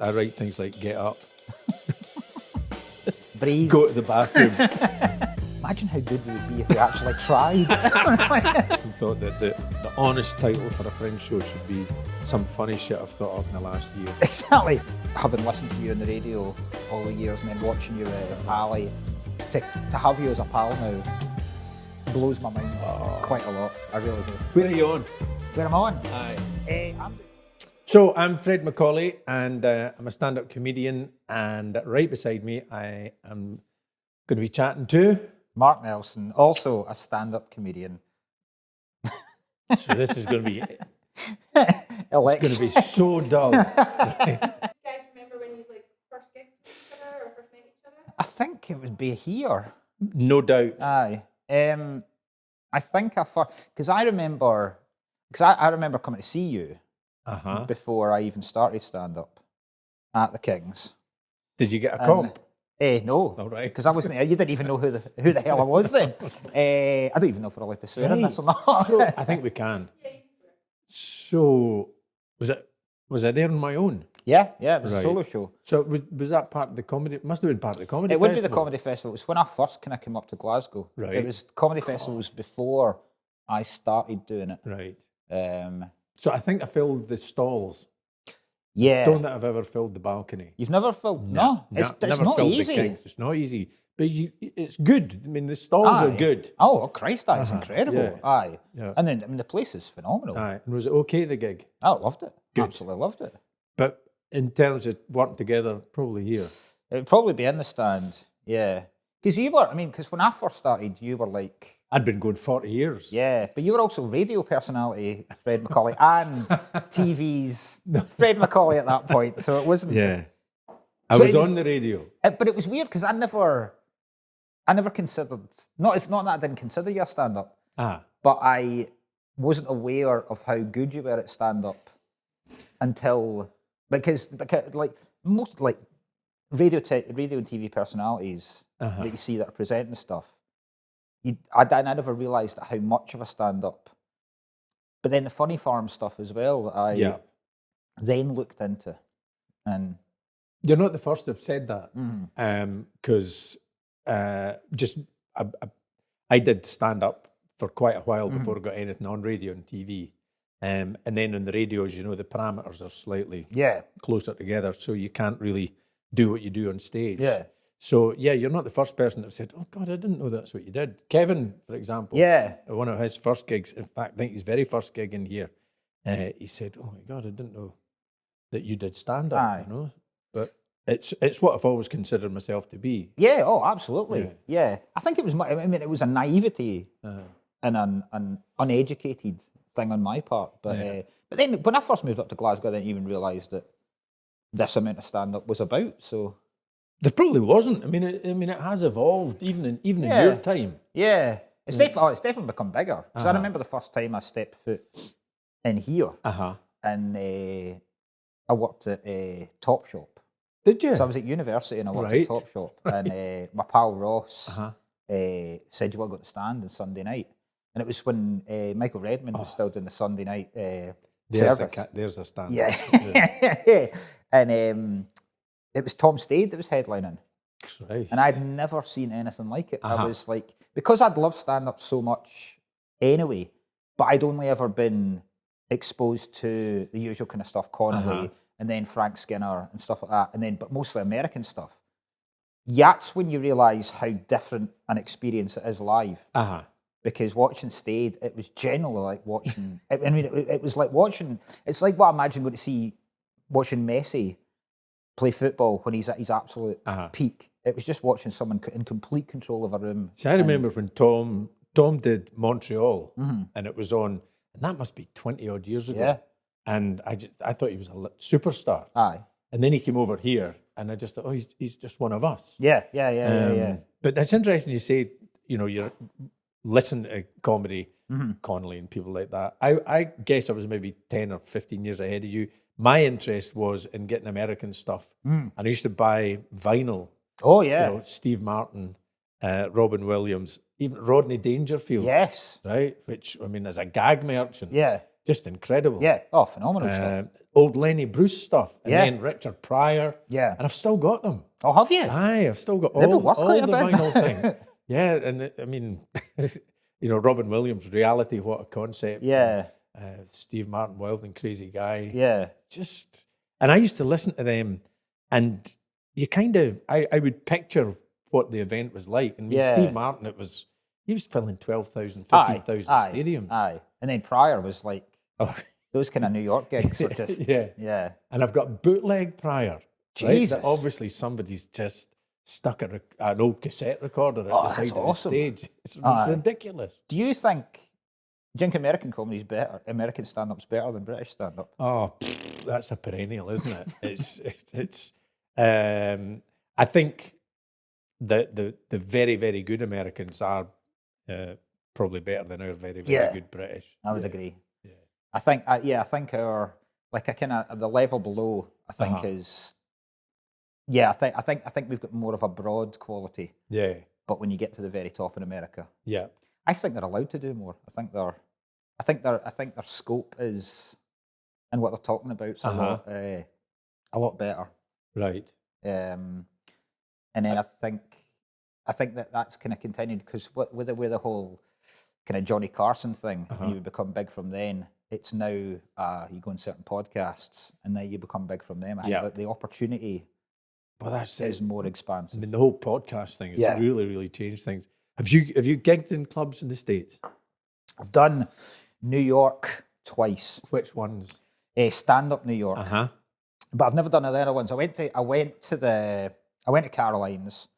I write things like get up, Breathe. go to the bathroom. Imagine how good we would be if we actually tried. I thought that the honest title for a French show should be some funny shit I've thought of in the last year. Exactly. Having listened to you on the radio all the years and then watching you at MacAulay, to have you as a pal now blows my mind quite a lot. I really do. Where are you on? Where am I on? Aye. I'm So I'm Fred MacAulay, and I'm a stand-up comedian, and right beside me I am going to be chatting to... Mark Nelson, also a stand-up comedian. So this is going to be... It's going to be so dull. You guys remember when you first gigged each other or first met each other? I think it would be here. No doubt. Aye. I think because I remember coming to see you before I even started stand-up at the Kings. Did you get a comp? No. All right. Because I wasn't. You didn't even know who the hell I was then. I don't even know if we're allowed to swear in this or not. So, I think we can. Yeah, you can swear. So was I there on my own? Yeah, it was Right. a solo show. So was that part of the comedy? It must have been part of the comedy It festival. would be the comedy festival. It was when I first kind of came up to Glasgow. Right. It was comedy festivals before I started doing it. Right. Um, So I think I filled the stalls. yeah. Don't think I've ever filled the balcony. You've never filled? No. It's never not filled easy. the Kings. It's not easy. But it's good. I mean, the stalls are Aye. good. Oh, Christ, that is incredible. yeah. Aye. Yeah. And then, the place is phenomenal. Aye. And was it okay, the gig? I loved it. Good. Absolutely loved it. But in terms of working together, probably here. It would probably be in the stand. Yeah. Because when I first started, you were like, I'd been going 40 years. yeah, but you were also radio personality, Fred MacAulay, and TV's Fred MacAulay at that point. So it wasn't. Yeah. I So was it was- on the radio. But it was weird because I never considered. It's not that I didn't consider you a stand-up, but I wasn't aware of how good you were at stand-up until because like most radio and TV personalities that you see that are presenting stuff. I never realised how much of a stand-up. But then the Funny Farm stuff as well that I then looked into, and You're not the first to have said that. Mm-hmm. Because I did stand up for quite a while before I got anything on radio and TV. And then on the radio, as you know, the parameters are slightly yeah, closer together, so you can't really do what you do on stage. Yeah. So, yeah, you're not the first person that said, oh, God, I didn't know that's what you did. Kevin, for example, yeah. one of his first gigs, in fact, I think his very first gig in here, he said, oh, my God, I didn't know that you did stand-up, Aye. you know. But it's what I've always considered myself to be. Yeah, oh, absolutely. Yeah. I think it was, it was a naivety and an uneducated thing on my part. But then when I first moved up to Glasgow, I didn't even realise that this amount of stand-up was about. So There probably wasn't. I mean, it has evolved even in your time. yeah, it's definitely become bigger. Because I remember the first time I stepped foot in here, and I worked at Top Shop. Did you? So I was at university and I worked Right. at Top Shop, and my pal Ross said, "You want to go to the stand on Sunday night?" And it was when Michael Redmond was still doing the Sunday night service. There's a stand. Yeah, and it was Tom Stade that was headlining, Christ. and I'd never seen anything like it. I was like, because I'd loved stand up so much anyway, but I'd only ever been exposed to the usual kind of stuff, Connolly, and then Frank Skinner and stuff like that, and then but mostly American stuff. That's when you realise how different an experience it is live. Because watching Stade, it was generally like watching. It was like watching. It's like what I imagine going to see watching Messi play football when he's at his absolute peak. It was just watching someone in complete control of a room. See, I remember when Tom did Montreal, and it was on, and that must be 20 odd years ago. Yeah. And I thought he was a superstar. Aye. And then he came over here, and I just thought, oh, he's just one of us. Yeah. But that's interesting. You say, you're listening to comedy, Connolly and people like that. I guess I was maybe 10 or 15 years ahead of you. My interest was in getting American stuff, and I used to buy vinyl. Oh yeah. Steve Martin, Robin Williams, even Rodney Dangerfield. Yes. Right? Which, as a gag merchant. Yeah. just incredible. Yeah. Oh, phenomenal stuff. Old Lenny Bruce stuff, and Yeah. then Richard Pryor. Yeah. And I've still got them. Oh, have you? Aye, I've still got They've been all worth quite a the bit. vinyl thing. Yeah, and I mean, Robin Williams, Reality, what a concept. Yeah. Steve Martin, Wild and Crazy Guy. Yeah. And I used to listen to them, and you kind of, I would picture what the event was like. And Steve Martin, he was filling 12,000, 15,000 stadiums. Aye. And then Pryor was like, Oh, those kind of New York gigs were just, yeah. And I've got bootleg Pryor. Right? Jesus. That obviously somebody's just stuck an old cassette recorder at the that's side awesome. of the stage. It's ridiculous. Do you think American comedy's better, American stand-up's better than British stand-up? Oh, that's a perennial, isn't it? it's I think the very, very good Americans are probably better than our very, very good British. I would agree. Yeah. I think our, like, a kind of the level below, I think is, I think we've got more of a broad quality. Yeah. But when you get to the very top in America, yeah, I think they're allowed to do more. I think their scope is, and what they're talking about is a lot better. Right. And then I think that's kind of continued, because with the whole kind of Johnny Carson thing, and you would become big from then. It's now you go on certain podcasts, and then you become big from them. I think the opportunity, is more expansive. I mean, the whole podcast thing has really, really changed things. Have you gigged in clubs in the States? I've done New York twice. Which ones? Stand up New York. But I've never done the other ones. I went to Caroline's,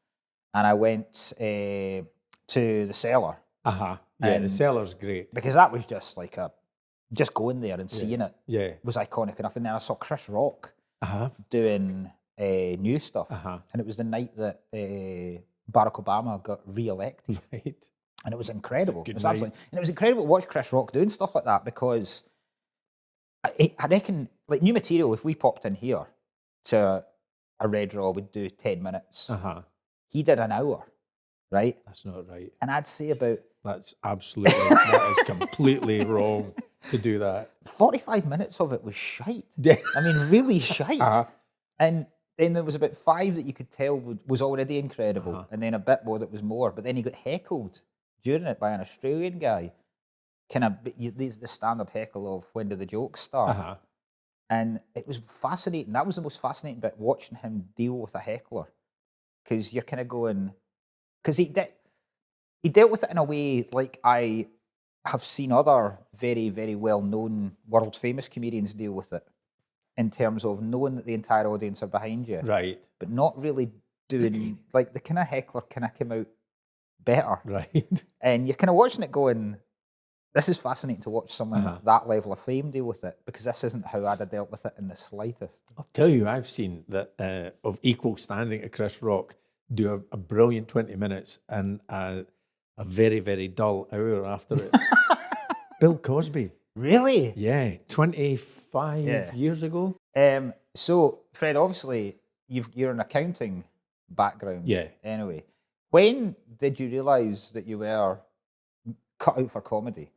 and I went to the Cellar. Yeah, the Cellar's great. Because that was just like just going there and seeing it was iconic enough. And then I saw Chris Rock doing new stuff. And it was the night that Barack Obama got re-elected. Right. And it was incredible. It was absolutely, and it was incredible to watch Chris Rock doing stuff like that, because I reckon, like, new material, if we popped in here to a Red Raw, would do 10 minutes. He did an hour, right? That's not right. And I'd say about... That's absolutely, that is completely wrong to do that. 45 minutes of it was shite. Yeah. I mean, really shite. And then there was about 5 that you could tell was already incredible, and then a bit more that was more. But then he got heckled during it by an Australian guy. Kind of the standard heckle of when do the jokes start. And it was fascinating. That was the most fascinating bit, watching him deal with a heckler. Because you're kind of going... Because he dealt with it in a way like I have seen other very, very well-known, world-famous comedians deal with it, in terms of knowing that the entire audience are behind you. Right. But not really doing... like, the kind of heckler kind of came out better. Right. And you're kind of watching it going... This is fascinating to watch someone at that level of fame deal with it, because this isn't how I'd have dealt with it in the slightest. I'll tell you, I've seen that of equal standing to Chris Rock do a brilliant 20 minutes and a very, very dull hour after it. Bill Cosby. Really? Yeah, 25 years ago. So, Fred, obviously, you're an accounting background. Yeah. Anyway, when did you realise that you were cut out for comedy?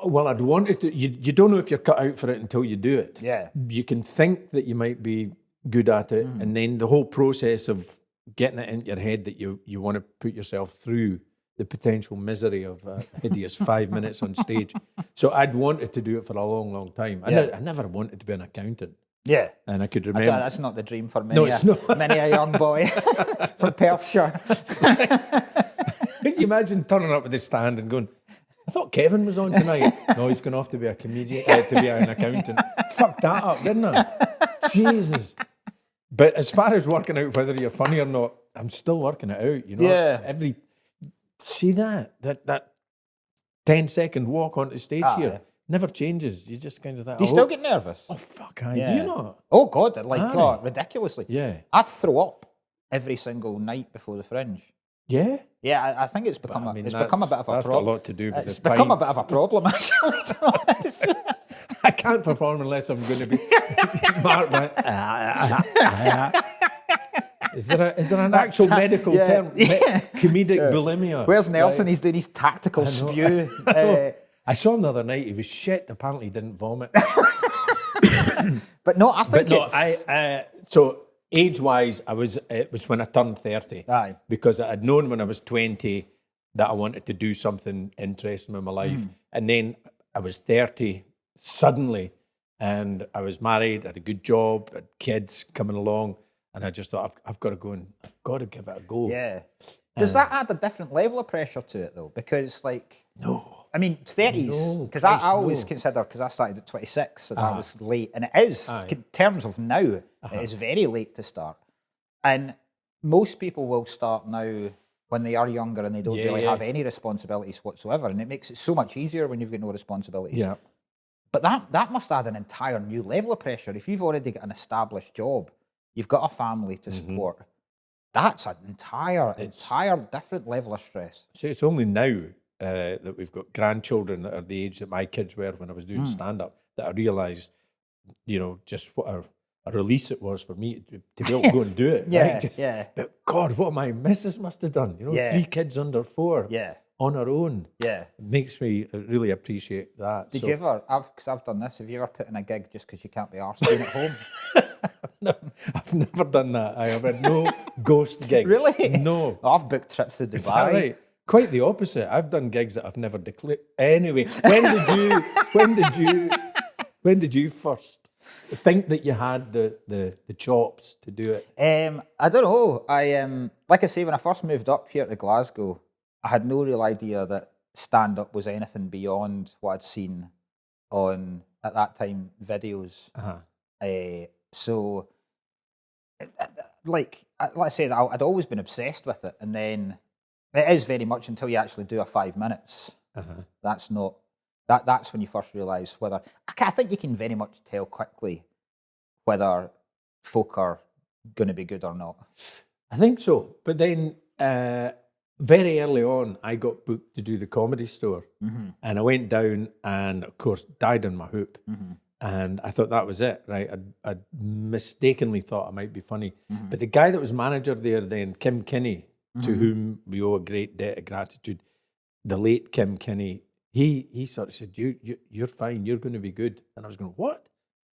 Well, I'd wanted to. You don't know if you're cut out for it until you do it. Yeah. You can think that you might be good at it, and then the whole process of getting it into your head that you want to put yourself through the potential misery of a hideous 5 minutes on stage. So I'd wanted to do it for a long, long time. I never wanted to be an accountant. Yeah. And I could remember... That's not the dream for many, it's not. Many a young boy from Perthshire. Can you imagine turning up at the stand and going, I thought Kevin was on tonight. No, he's going off to be a comedian, to be an accountant. Fucked that up, didn't I? Jesus. But as far as working out whether you're funny or not, I'm still working it out, you know? Yeah. See that 10-second walk onto stage here never changes. You just kind of that. Do you still get nervous? Oh, fuck, do you not? Oh, God, ridiculously. Yeah. I throw up every single night before the Fringe. Yeah? Yeah, I think it's become a bit of a problem. That's got a lot to do with It's the become a pints. bit of a problem, actually. I can't perform unless I'm going to be marked by... Is there an actual medical term? Comedic bulimia. Where's Nelson? Right. He's doing his tactical spew. I saw him the other night. He was shit. Apparently, he didn't vomit. But no, I think But no, it's... so age-wise, it was when I turned 30. Aye. Because I had known when I was 20 that I wanted to do something interesting in my life. And then I was 30 suddenly, and I was married, had a good job, had kids coming along, and I just thought, I've got to go and I've got to give it a go. Yeah. Does that add a different level of pressure to it, though? Because, like... No. I mean, 30s, No, because I Christ, always no. consider, because I started at 26, and I was late, and it is, in terms of now, it is very late to start. And most people will start now when they are younger and they don't really have any responsibilities whatsoever, and it makes it so much easier when you've got no responsibilities. Yeah. But that must add an entire new level of pressure. If you've already got an established job, you've got a family to support, that's an entire different level of stress. So it's only now that we've got grandchildren that are the age that my kids were when I was doing stand-up that I realised, just what a release it was for me to be able to go and do it. Right? But God, what my missus must have done. 3 kids under 4 on her own. Yeah. It makes me really appreciate that. Did you ever, because I've done this, have you ever put in a gig just because you can't be arsed being at home? No, I've never done that. I have had no ghost gigs. Really? No. I've booked trips to Dubai. Is that right? Quite the opposite. I've done gigs that I've never declared. Anyway, when did you first think that you had the chops to do it? I don't know. Like I say, when I first moved up here to Glasgow, I had no real idea that stand-up was anything beyond what I'd seen on, at that time, videos. So, like I said, I'd always been obsessed with it, and then it is very much until you actually do a 5 minutes. That's not that's when you first realise whether... I think you can very much tell quickly whether folk are going to be good or not. I think so. But then very early on, I got booked to do the Comedy Store. And I went down and, of course, died on my hoop. And I thought that was it, right? I'd mistakenly thought I might be funny. But the guy that was manager there then, Kim Kinney, to whom we owe a great debt of gratitude, the late Kim Kinney, he sort of said, you're fine, you're going to be good. And I was going, what?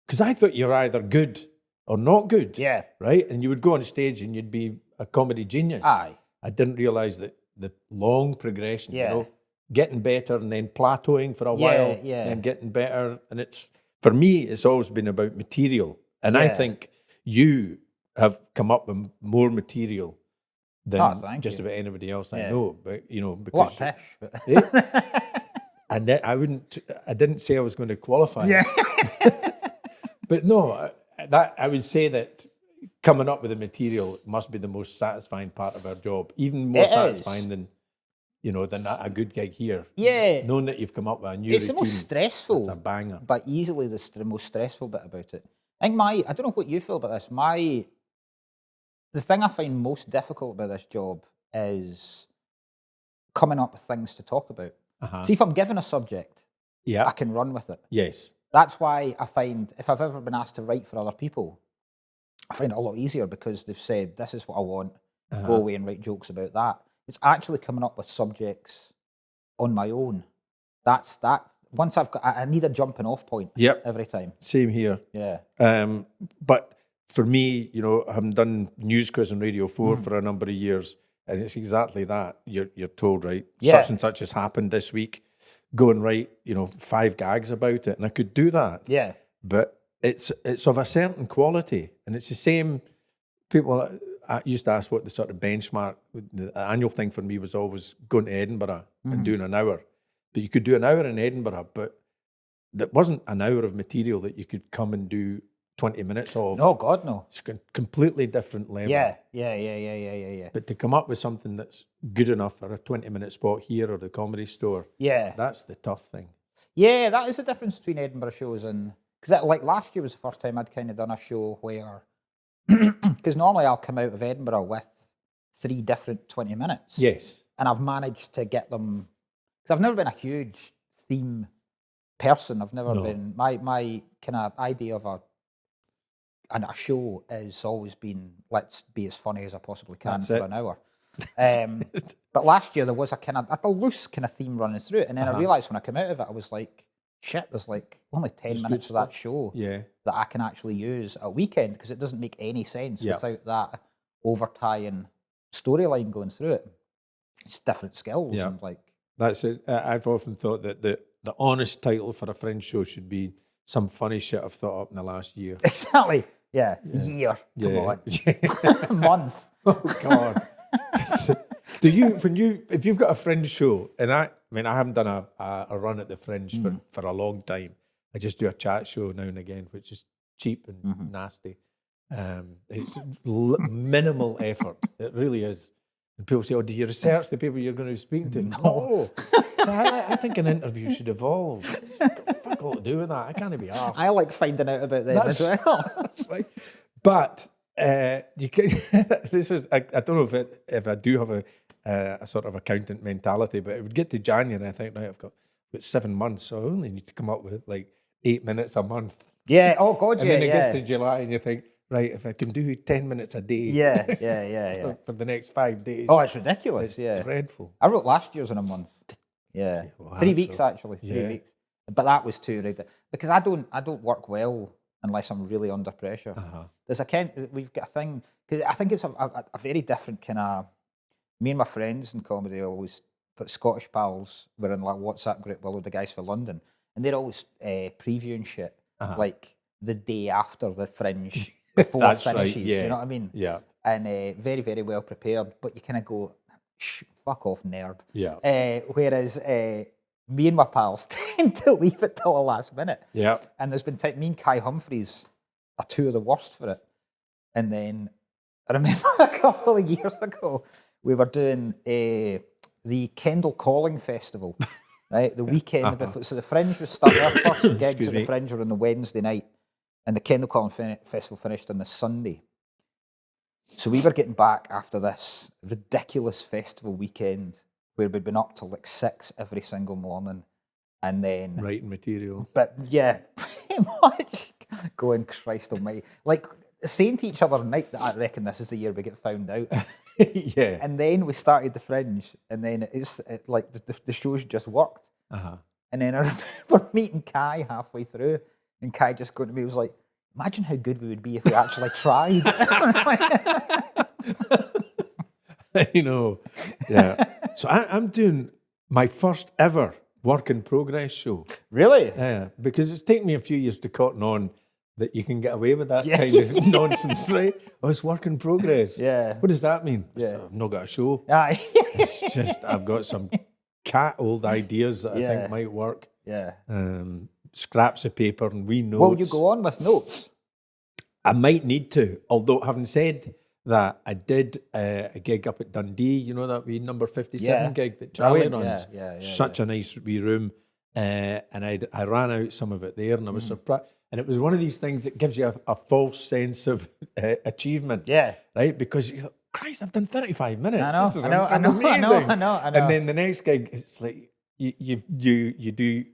Because I thought you were either good or not good. Yeah. Right? And you would go on stage and you'd be a comedy genius. Aye. I didn't realise that the long progression, getting better and then plateauing for a while, then getting better. And for me, it's always been about material. And I think you have come up with more material than just about anybody else I know. But because what pish, and then I didn't say I was going to qualify. Yeah. But no, I would say that coming up with the material must be the most satisfying part of our job. Even more satisfying than a good gig here. Yeah. Knowing that you've come up with a new It's routine. the most stressful. It's a banger. But easily the most stressful bit about it. I think I don't know what you feel about this. The thing I find most difficult about this job is coming up with things to talk about. See, if I'm given a subject, I can run with it. Yes. That's why I find, if I've ever been asked to write for other people, I find it a lot easier because they've said, this is what I want, go away and write jokes about that. It's actually coming up with subjects on my own. That's once I need a jumping off point every time. Same here. Yeah. But for me, having done News Quiz on Radio 4 for a number of years, and it's exactly that. You're told, right, such and such has happened this week. Go and write, 5 gags about it. And I could do that. Yeah. But it's of a certain quality. And it's the same. People used to ask what the sort of benchmark, the annual thing for me was always going to Edinburgh and doing an hour. But you could do an hour in Edinburgh, but that wasn't an hour of material that you could come and do 20 minutes of. No, God, no. It's a completely different level. Yeah. But to come up with something that's good enough for a 20-minute spot here or the Comedy Store, that's the tough thing. Yeah, that is the difference between Edinburgh shows and... Because like last year was the first time I'd kind of done a show where... Because normally I'll come out of Edinburgh with 3 different 20 minutes. Yes. And I've managed to get them... Because I've never been a huge theme person. I've never been... My kind of idea of a show has always been, let's be as funny as I possibly can for an hour. But last year there was a loose kind of theme running through it, and then I realised when I came out of it, I was like, shit, there's like only 10 minutes of that show that I can actually use at weekend, because it doesn't make any sense without that overtying storyline going through it. It's different skills. And like that's it. I've often thought that the honest title for a Fringe show should be some funny shit I've thought up in the last year. Exactly. Yeah. Year. Come on. Month. Oh God. Do you, if you've got a Fringe show, and I mean, I haven't done a run at the Fringe for a long time. I just do a chat show now and again, which is cheap and nasty. It's minimal effort. It really is. And people say, "Oh, do you research the people you're going to be speaking to?" No. So I think an interview should evolve. It's got fuck all to do with that. I can't be arsed. I like finding out about them as well. That's right. But you can. This is. I don't know if I do have a sort of accountant mentality, but it would get to January, and I think, right, I've got 7 months, so I only need to come up with like 8 minutes a month. Yeah. Oh God. And then it gets to July, and you think, right, if I can do 10 minutes a day. Yeah. For the next 5 days. Oh, it's ridiculous. It's dreadful. I wrote last year's in a month. Yeah. Well, 3 weeks actually. 3 weeks. But that was too ridiculous, because I don't work well unless I'm really under pressure. We've got a thing, because I think it's a very different kind of. Me and my friends in comedy always, like Scottish pals, were in like WhatsApp group with all the guys for London, and they're always previewing shit like the day after the Fringe before it finishes. Right, yeah. You know what I mean? Yeah. And very, very well prepared, but you kind of go, fuck off, nerd. Yeah. Whereas me and my pals tend to leave it till the last minute. Yeah. And there's been me and Kai Humphries are two of the worst for it. And then I remember a couple of years ago, we were doing the Kendall Calling Festival, right? The weekend before. So the Fringe was starting. Our first gigs at the Fringe were on the Wednesday night, and the Kendall Calling Festival finished on the Sunday. So we were getting back after this ridiculous festival weekend where we'd been up till like 6 every single morning, and then writing material. But yeah, pretty much going, Christ almighty, like saying to each other at night that I reckon this is the year we get found out. Yeah. And then we started the Fringe, and then like the show's just worked. And then I remember meeting Kai halfway through, and Kai just going to me, was like, imagine how good we would be if we actually tried. You know, yeah. So I'm doing my first ever work in progress show. Really? Yeah, because it's taken me a few years to cotton on that you can get away with that kind of nonsense, right? Oh, it's work in progress. Yeah. What does that mean? Yeah. I've not got a show. Aye. It's just I've got some old ideas that I think might work. Yeah. Scraps of paper and wee notes. Will you go on with notes? I might need to, although having said that, I did a gig up at Dundee, you know, that wee number 57 gig that Charlie runs. Such a nice wee room. And I ran out some of it there, and I was surprised. And it was one of these things that gives you a false sense of achievement. Yeah. Right? Because you're like, Christ, I've done 35 minutes. I know, this is I know. amazing. And then the next gig, it's like you do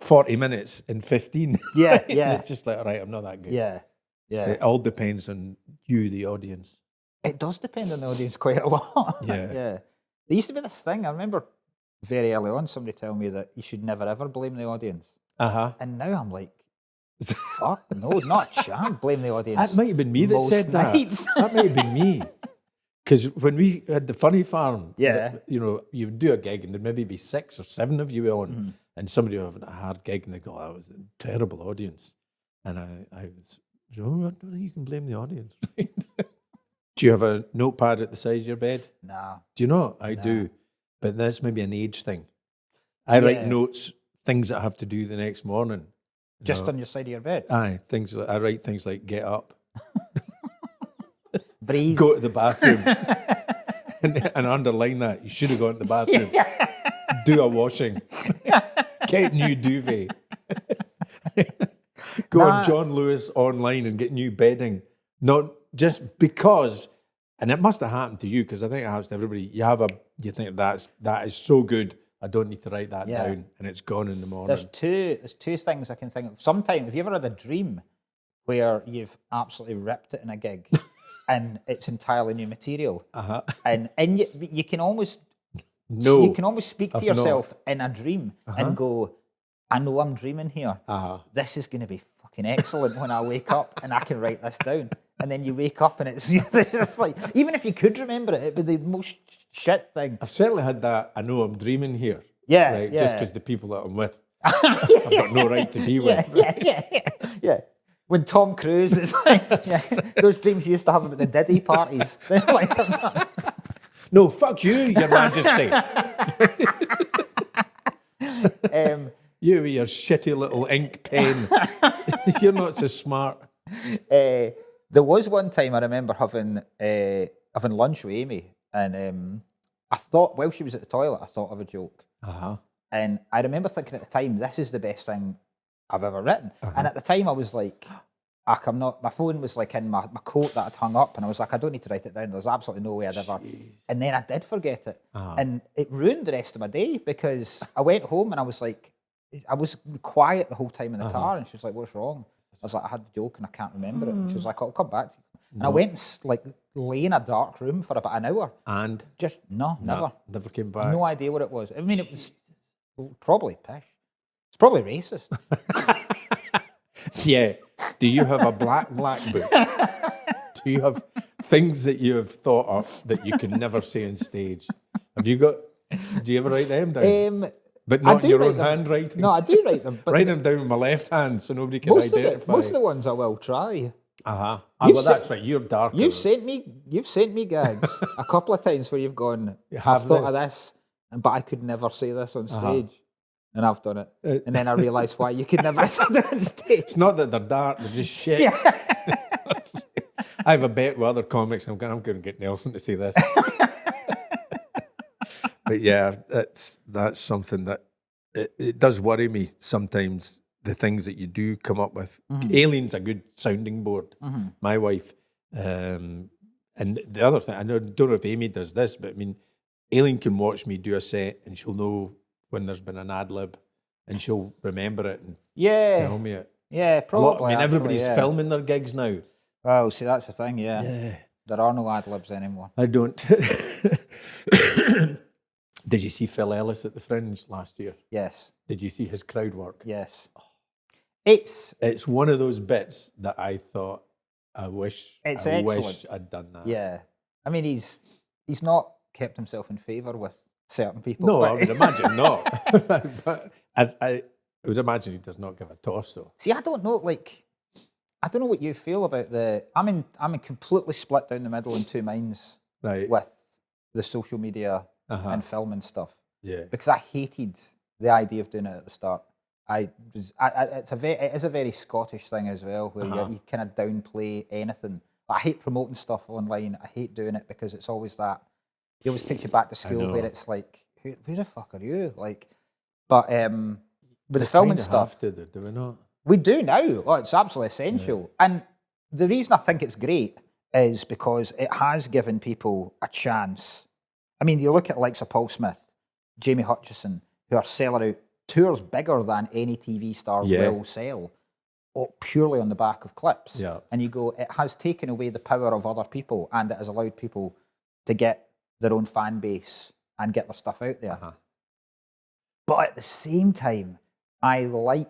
40 minutes in 15. Yeah, right? yeah. And it's just like, all right, I'm not that good. Yeah, yeah. It all depends on you, the audience. It does depend on the audience quite a lot. Yeah. Yeah. There used to be this thing, I remember very early on, somebody telling me that you should never ever blame the audience. And now I'm like, fuck, no, not a chance. Blame the audience. That might have been me that said that. That might have been me. Because when we had the Funny Farm, you know, you would do a gig and there'd maybe be 6 or 7 of you on, and somebody would have a hard gig and they go, oh, that was a terrible audience. And I was, I don't think you can blame the audience. Do you have a notepad at the side of your bed? No. Do you not? I do. But that's maybe an age thing. I write notes, things that I have to do the next morning. Just on your side of your bed? Aye, I write things like get up, breathe, go to the bathroom, and underline that. You should have gone to the bathroom. Do a washing, get a new duvet, go on John Lewis online and get new bedding. Not just because, and it must have happened to you because I think it happens to everybody. You think that is so good. I don't need to write that down, and it's gone in the morning. There's two things I can think of. Sometimes, have you ever had a dream where you've absolutely ripped it in a gig, and it's entirely new material. Uh-huh. And you can almost No. you can almost speak to I've yourself in a dream Uh-huh. and go, I know I'm dreaming here. Uh-huh. This is going to be fucking excellent when I wake up and I can write this down. And then you wake up and it's just like, even if you could remember it, it'd be the most shit thing. I've certainly had that. I know I'm dreaming here. Yeah, Right. yeah. Just because the people that I'm with, I've got no right to be with. Yeah. When Tom Cruise is like, those dreams you used to have about the Diddy parties. They're like, No, fuck you, Your Majesty. You with your shitty little ink pen. You're not so smart. there was one time I remember having lunch with Amy, and I thought, while she was at the toilet, I thought of a joke. Uh-huh. And I remember thinking at the time, this is the best thing I've ever written. And at the time I was like, I'm not, my phone was like in my coat that I'd hung up, and I was like, I don't need to write it down. There's absolutely no way I'd ever. And then I did forget it. And it ruined the rest of my day, because I went home and I was like, I was quiet the whole time in the car, and she was like, what's wrong? I was like, I had the joke and I can't remember it. And she was like, I'll come back to you. And I went and like lay in a dark room for about an hour. And? Just, never. Never came back. No idea what it was. I mean, it was probably pish. It's probably racist. Yeah. Do you have a black book? Do you have things that you have thought of that you can never say on stage? Have you got, do you ever write them down? But I not do in your write own them. handwriting? No, I do write them. But Write them down with my left hand so nobody can identify. most of the ones I will try. Uh-huh. You've Well, that's right. You're darker. You've sent me gags a couple of times where you've gone, have I've thought of this, but I could never say this on stage. And I've done it. And then I realised why you could never say it on stage. It's not that they're dark, they're just shit. I have a bet with other comics. I'm going to get Nelson to say this. But yeah, that's something that it does worry me sometimes, the things that you do come up with. Alien's a good sounding board. My wife, and the other thing, don't know if Amy does this, but I mean, Alien can watch me do a set and she'll know when there's been an ad lib, and she'll remember it and tell me it. Yeah, probably. Everybody's filming their gigs now. Oh, see, that's the thing, yeah. There are no ad libs anymore. I don't. Did you see Phil Ellis at the Fringe last year? Yes. Did you see his crowd work? Yes. It's one of those bits that I thought, I wish I'd done that. Yeah. I mean, he's not kept himself in favour with certain people. No, but I would imagine not. But I would imagine he does not give a toss, though. See, I don't know what you feel about I'm completely split down the middle in two minds with the social media and film and stuff. Yeah. Because I hated the idea of doing it at the start. It is a very Scottish thing as well, where you kind of downplay anything. I hate promoting stuff online. I hate doing it because it's always that. It always takes you back to school where it's like, who the fuck are you? Like, but with the film and stuff, have to, do we not? we do now. Oh, it's absolutely essential. And the reason I think it's great is because it has given people a chance. I mean, you look at likes of Paul Smith, Jamie Hutchison, who are selling out tours bigger than any TV stars will sell, purely on the back of clips. Yeah. And you go, it has taken away the power of other people, and it has allowed people to get their own fan base and get their stuff out there. But at the same time, there was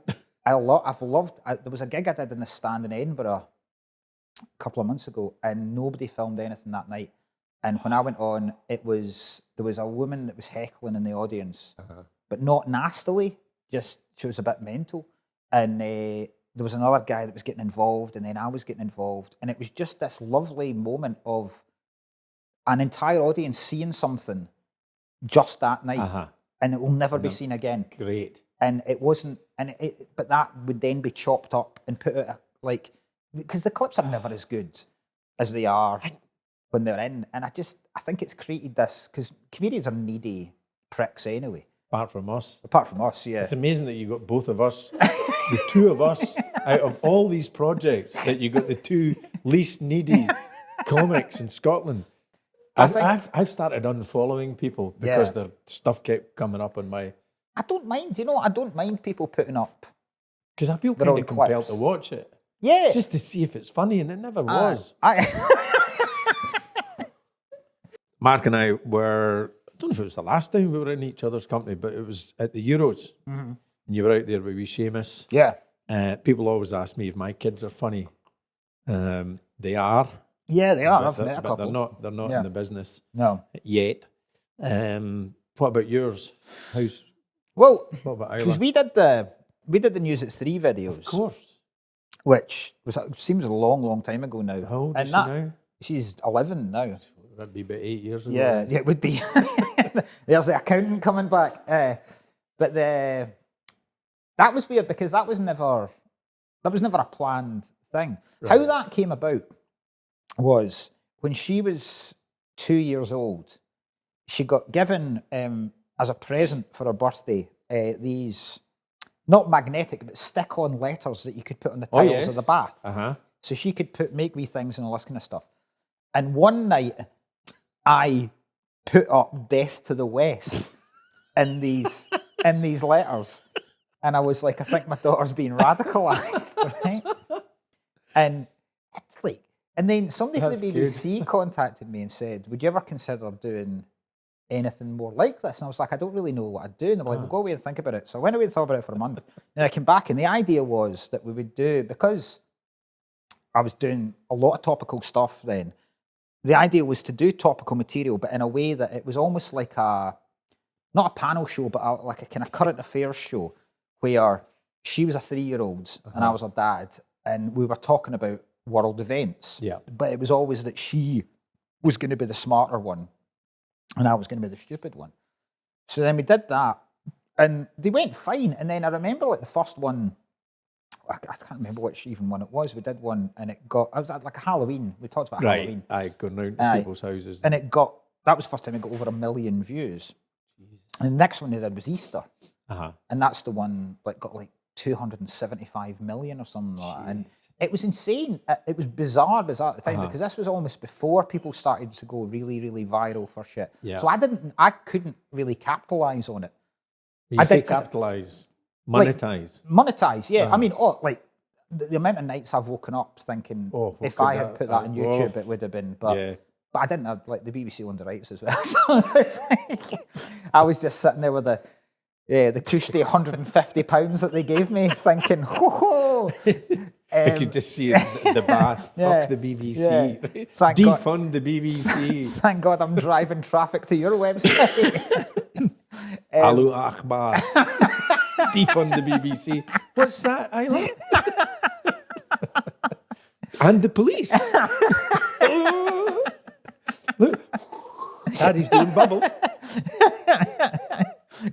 a gig I did in the Stand in Edinburgh a couple of months ago, and nobody filmed anything that night. And when I went on, there was a woman that was heckling in the audience, but not nastily, just she was a bit mental. And there was another guy that was getting involved, and then I was getting involved. And it was just this lovely moment of an entire audience seeing something just that night, and it will never be seen again. Great. And it wasn't, but that would then be chopped up and put out, because the clips are never as good as they are when they're in. And I think it's created this, because comedians are needy pricks anyway. Apart from us, yeah. It's amazing that you got both of us, the two of us, out of all these projects, that you got the two least needy comics in Scotland. I've started unfollowing people because their stuff kept coming up on my... I don't mind, I don't mind people putting up... Because I feel their kind own of compelled clips. to watch it. Yeah. just to see if it's funny, and it never was. Mark and I were, I don't know if it was the last time we were in each other's company, but it was at the Euros. And you were out there with wee Seamus. Yeah. People always ask me if my kids are funny. They are. Yeah, they are. But I've met a couple. they're not Yeah. in the business No. yet. What about yours? Well, What about because Isla? we did the News at 3 videos. Of course. Which seems a long time ago now. How old is and she now? She's 11 now. That'd be about 8 years ago. Yeah, it would be. There's the accountant coming back. But that was weird because that was never a planned thing. How Right. that came about was when she was 2 years old, she got given as a present for her birthday these not magnetic but stick-on letters that you could put on the tiles of the bath. Uh-huh. So she could make wee things and all this kind of stuff. And one night, I put up "Death to the West" in these letters, and I was like, I think my daughter's being radicalised, right? And then somebody from That's the BBC contacted me and said, "Would you ever consider doing anything more like this?" And I was like, "I don't really know what I'd do." And they were like, "Well, go away and think about it." So I went away and thought about it for a month. Then I came back, and the idea was that we would do, because I was doing a lot of topical stuff then. The idea was to do topical material, but in a way that it was almost like not a panel show, but like a kind of current affairs show, where she was a 3-year-old and I was her dad, and we were talking about world events. Yeah. But it was always that she was going to be the smarter one, and I was going to be the stupid one. So then we did that, and they went fine. And then I remember like the first one, I can't remember which even one it was. We did one, and it was at like a Halloween. We talked about Halloween. Right, going round to people's houses. And that was the first time it got over 1 million views. And the next one they did was Easter. And that's the one that got like 275 million or something like that. And it was insane. It was bizarre at the time, because this was almost before people started to go really, really viral for shit. Yeah. So I couldn't really capitalize on it. You say capitalise, monetize. Monetize, yeah. I mean, the amount of nights I've woken up thinking, if I had put that on YouTube, it would have been. But I didn't have, like, the BBC owned the rights as well. So I was just sitting there with the cushy £150 that they gave me, thinking, ho. I could just see the bath. Fuck the BBC. Yeah. Defund the BBC. Thank God I'm driving traffic to your website. Alu Akbar. Defund the BBC. What's that, Isla? And the police. Oh. Look, Daddy's doing bubble.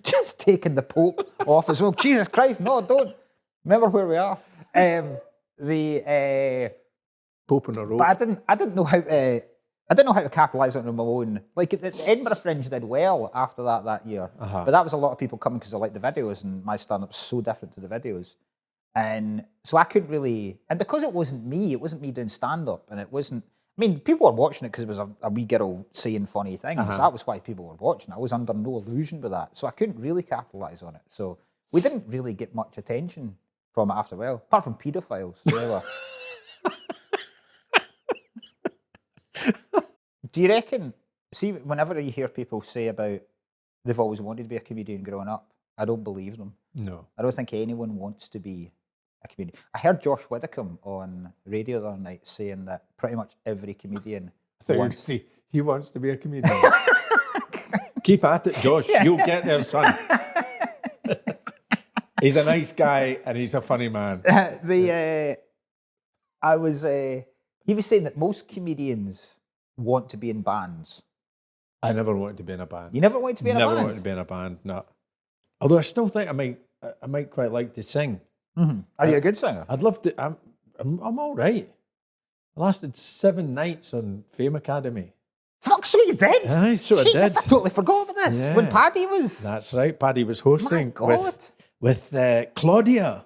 Just taking the Pope off as well. Jesus Christ, no, don't. Remember where we are. Pope on a rope. But I didn't know how to capitalise on my own. Like, the Edinburgh Fringe did well after that year, but that was a lot of people coming because they liked the videos, and my stand-up was so different to the videos, and so I couldn't really. And because it wasn't me doing stand-up, and it wasn't. I mean, people were watching it because it was a wee girl saying funny things. That was why people were watching. I was under no illusion with that, so I couldn't really capitalise on it. So we didn't really get much attention from it after a while, apart from paedophiles. Do you reckon, see, whenever you hear people say about they've always wanted to be a comedian growing up, I don't believe them. No. I don't think anyone wants to be a comedian. I heard Josh Widdicombe on radio the other night saying that pretty much every comedian wants... He wants to be a comedian. Keep at it, Josh. Yeah. You'll get there, son. He's a nice guy and he's a funny man. He was saying that most comedians want to be in bands. I never wanted to be in a band. You never wanted to be in a band? Never wanted to be in a band, no. Although I still think I might quite like to sing. Mm-hmm. Are you a good singer? I'd love to. I'm all right. I lasted 7 nights on Fame Academy. Fuck, so you did? Aye, so I did. I totally forgot about this. Yeah. When Paddy was... That's right. Paddy was hosting. My God. With Claudia,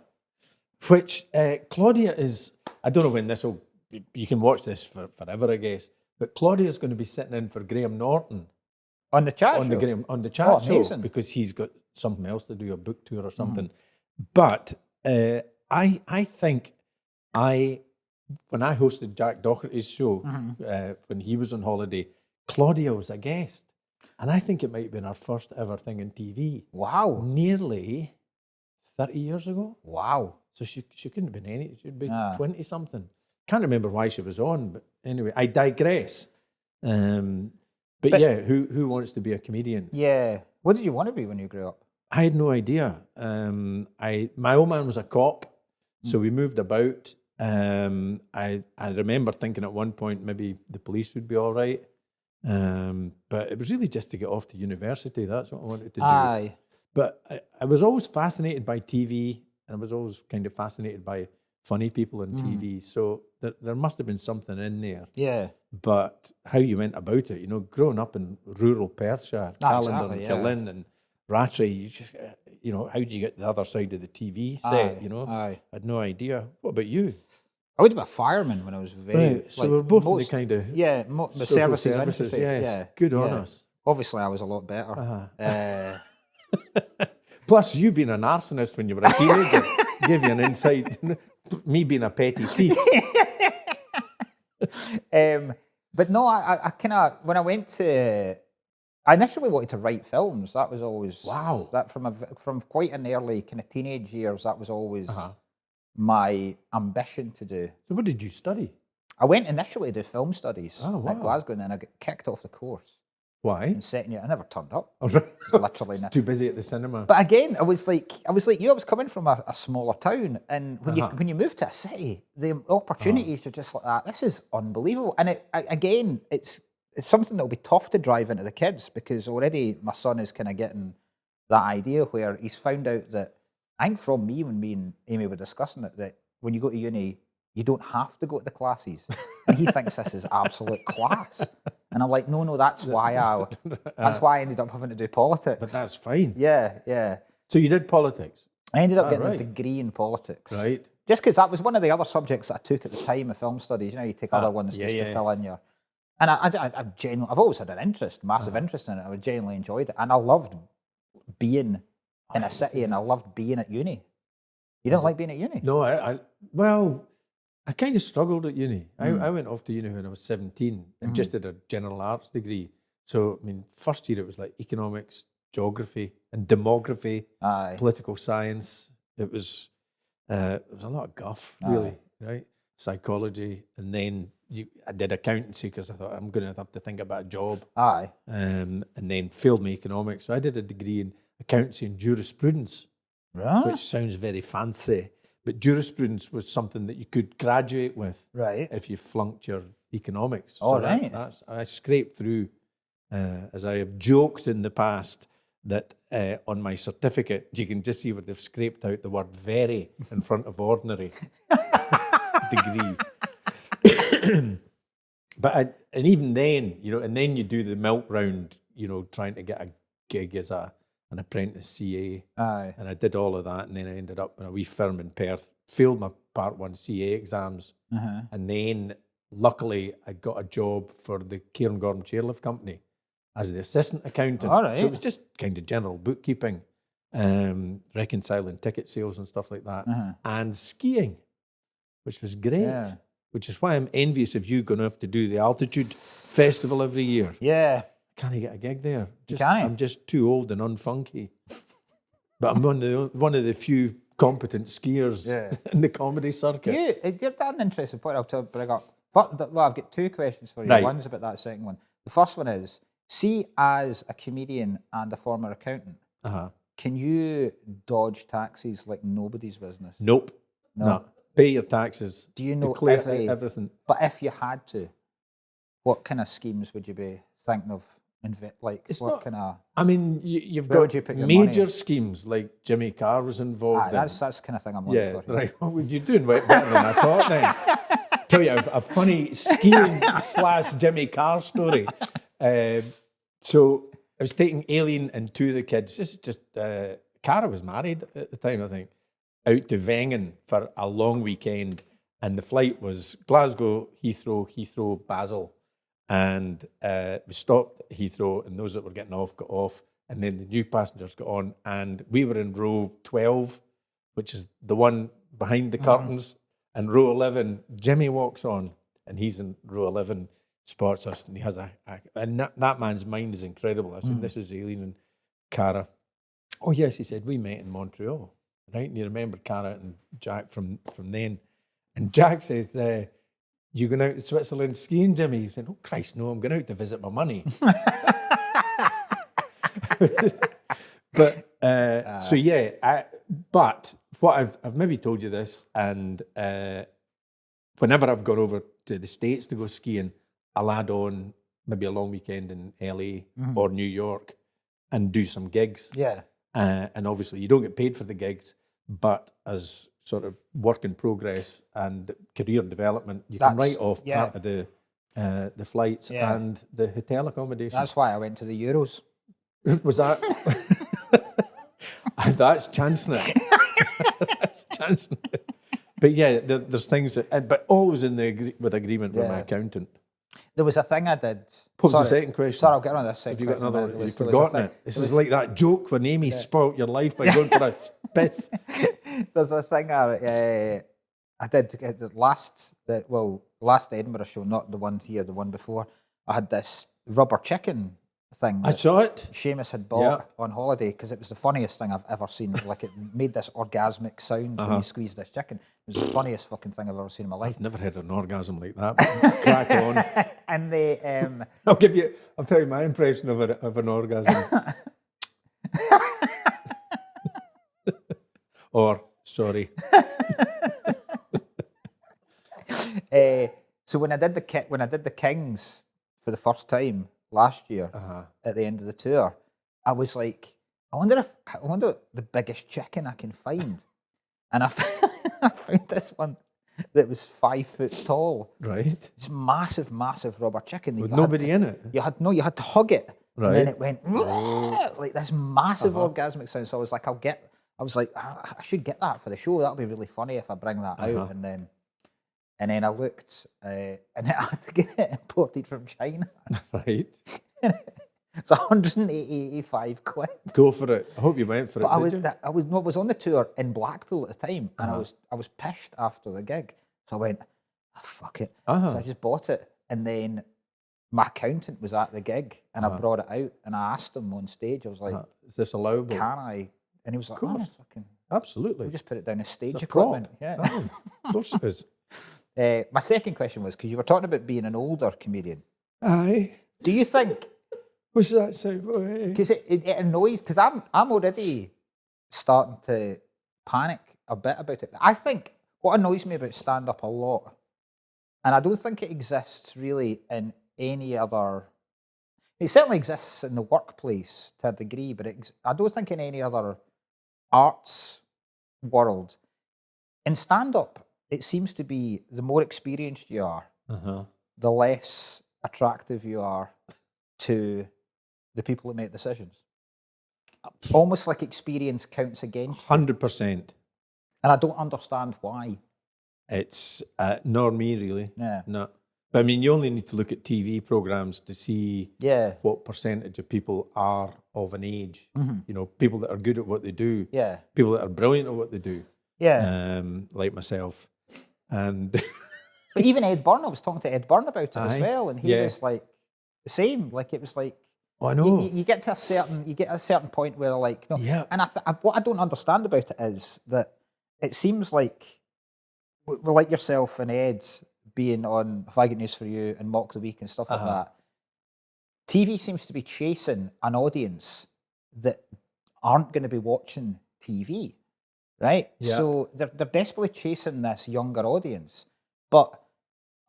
which Claudia is... I don't know when this will... You can watch this forever, I guess. But Claudia's going to be sitting in for Graham Norton. On the chat show? On the chat show. Amazing. Because he's got something else to do, a book tour or something. But I think when I hosted Jack Doherty's show, when he was on holiday, Claudia was a guest. And I think it might have been our first ever thing on TV. Wow. Nearly 30 years ago. Wow. So she couldn't have been any, she'd be 20 something. Can't remember why she was on, but anyway, I digress. But yeah, who wants to be a comedian? Yeah. What did you want to be when you grew up? I had no idea. My old man was a cop, so we moved about. I remember thinking at one point maybe the police would be all right. But it was really just to get off to university. That's what I wanted to do. Aye. But I was always fascinated by TV, and I was always kind of fascinated by funny people on TV. So there must have been something in there. Yeah. But how you went about it, growing up in rural Perthshire, Callander and Killin and Rattray, you just, how do you get to the other side of the TV set, Aye. I had no idea. What about you? I would be a fireman when I was very... Right, so we're both in the kind of... Yeah, the services industry. Yes, Yeah. good on us. Obviously, I was a lot better. Plus, you being an arsonist when you were a teenager gave you an insight. Me being a petty thief. But no, I kind of... When I went to... I initially wanted to write films. That was always... Wow. That from quite an early kind of teenage years, that was always... my ambition to do. So what did you study? I went initially to do film studies wow. at Glasgow, and then I got kicked off the course. Why? In second year, I never turned up. Oh, right. Literally, too busy at the cinema. But again, I was like you. I was coming from a smaller town, and when you move to a city, the opportunities are just like that. This is unbelievable, and it's something that will be tough to drive into the kids, because already my son is kind of getting that idea where he's found out that. I think from when me and Amy were discussing it, that when you go to uni, you don't have to go to the classes. And he thinks this is absolute class. And I'm like, no, that's why I ended up having to do politics. But that's fine. Yeah. So you did politics? I ended up getting a degree in politics. Right. Just because that was one of the other subjects that I took at the time of film studies. You take other ones just to fill in your... And I've always had an interest, massive interest in it. I genuinely enjoyed it. And I loved being... in a city, and I loved being at uni. You didn't like being at uni? No, I kind of struggled at uni. I went off to uni when I was 17 and just did a general arts degree. So, first year it was like economics, geography and demography, political science. It was a lot of guff, really, right? Psychology. And then I did accountancy because I thought I'm going to have to think about a job. And then failed my economics. So I did a degree in accountancy and jurisprudence, which sounds very fancy, but jurisprudence was something that you could graduate with if you flunked your economics. I scraped through, as I have joked in the past, that on my certificate, you can just see where they've scraped out the word very in front of ordinary degree. And even then, and then you do the melt round, trying to get a gig as an apprentice CA. And I did all of that, and then I ended up in a wee firm in Perth, failed my Part 1 CA exams, and then luckily I got a job for the Cairngorm Chairlift Company as the assistant accountant. So it was just kind of general bookkeeping, reconciling ticket sales and stuff like that, and skiing, which was great. Which is why I'm envious of you going to have to do the Altitude Festival every year. Yeah. Can't I get a gig there? Can you? I'm just too old and unfunky. But I'm one of the few competent skiers in the comedy circuit. You're an interesting point I'll bring up. But I've got two questions for you. Right. One's about that second one. The first one is, see, as a comedian and a former accountant, can you dodge taxes like nobody's business? Nope. No. Pay your taxes. Do you know Declare everything? But if you had to, what kind of schemes would you be thinking of? You've got major schemes like Jimmy Carr was involved in. That's the kind of thing I'm looking for. Right. Well, you're doing better than I thought then. Tell you a funny skiing / Jimmy Carr story. So I was taking Aileen and two of the kids. Cara was married at the time, I think, out to Wengen for a long weekend, and the flight was Glasgow, Heathrow, Basel. And we stopped at Heathrow, and those that were getting off got off, and then the new passengers got on, and we were in row 12, which is the one behind the curtains, And row 11, Jimmy walks on, and he's in row 11, spots us, and he has and that man's mind is incredible. I said, this is Aileen and Cara. Oh, yes, he said, we met in Montreal, right? And you remember Cara and Jack from then. And Jack says, you going out to Switzerland skiing, Jimmy? He said, oh, Christ, no, I'm going out to visit my money. But, so yeah, but what I've maybe told you this, and whenever I've gone over to the States to go skiing, I'll add on maybe a long weekend in LA or New York and do some gigs. Yeah. And obviously you don't get paid for the gigs, but as sort of work in progress and career development, you can write off part of the flights and the hotel accommodation. That's why I went to the Euros. Was that? That's chancing it. That's chancing it. But yeah, there's things that, but always with agreement with my accountant. There was a thing I did. What was the second question? Sorry, I'll get on this second Have you got question. another one? You've forgotten it. This is like that joke when Amy spoilt your life by going for a piss. There's a thing I did the last Edinburgh show, not the one here, the one before. I had this rubber chicken thing. I saw it. Seamus had bought on holiday because it was the funniest thing I've ever seen. Like, it made this orgasmic sound when you squeezed this chicken. It was the funniest fucking thing I've ever seen in my life. I've never had an orgasm like that. Crack on. And they, I'll tell you my impression of an orgasm. Or sorry. So when I did the Kings for the first time last year at the end of the tour, I was like, I wonder the biggest chicken I can find, and I found this one that was 5 foot tall. Right. It's massive, massive rubber chicken. With nobody in it. You had to hug it, right? And then it went like this massive orgasmic sound. So I was like, I should get that for the show. That'll be really funny if I bring that out. And then I looked, and I had to get it imported from China. Right. It's 185 quid. Go for it. I hope you went for it. I was on the tour in Blackpool at the time, and I was pissed after the gig. So I went, fuck it. So I just bought it, and then my accountant was at the gig, and I brought it out, and I asked him on stage. I was like, "Is this allowable? Can I?" And he was like, "Oh, fucking absolutely. We'll just put it down as stage equipment." Yeah, of course it is. My second question was, because you were talking about being an older comedian. Aye. Do you think? What's that say? Because it annoys. Because I'm already starting to panic a bit about it. I think what annoys me about stand up a lot, and I don't think it exists really in any other. It certainly exists in the workplace to a degree, but I don't think in any other arts world. In stand up, it seems to be the more experienced you are, the less attractive you are to the people that make decisions. Almost like experience counts against 100%. And I don't understand why. It's nor me, really. Yeah. No. But I mean, you only need to look at TV programs to see what percentage of people are of an age. You know, people that are good at what they do. Yeah. People that are brilliant at what they do. Yeah. Like myself. And but even Ed Byrne, I was talking to Ed Byrne about it as well, and he was like the same. Like, it was like, I know. You get to a certain point where, like, no. Yeah. And what I don't understand about it is that it seems like we're like yourself and Ed being on If I Get News For You and Mock the Week and stuff like that. TV seems to be chasing an audience that aren't going to be watching TV, right? Yeah. So they're desperately chasing this younger audience. But,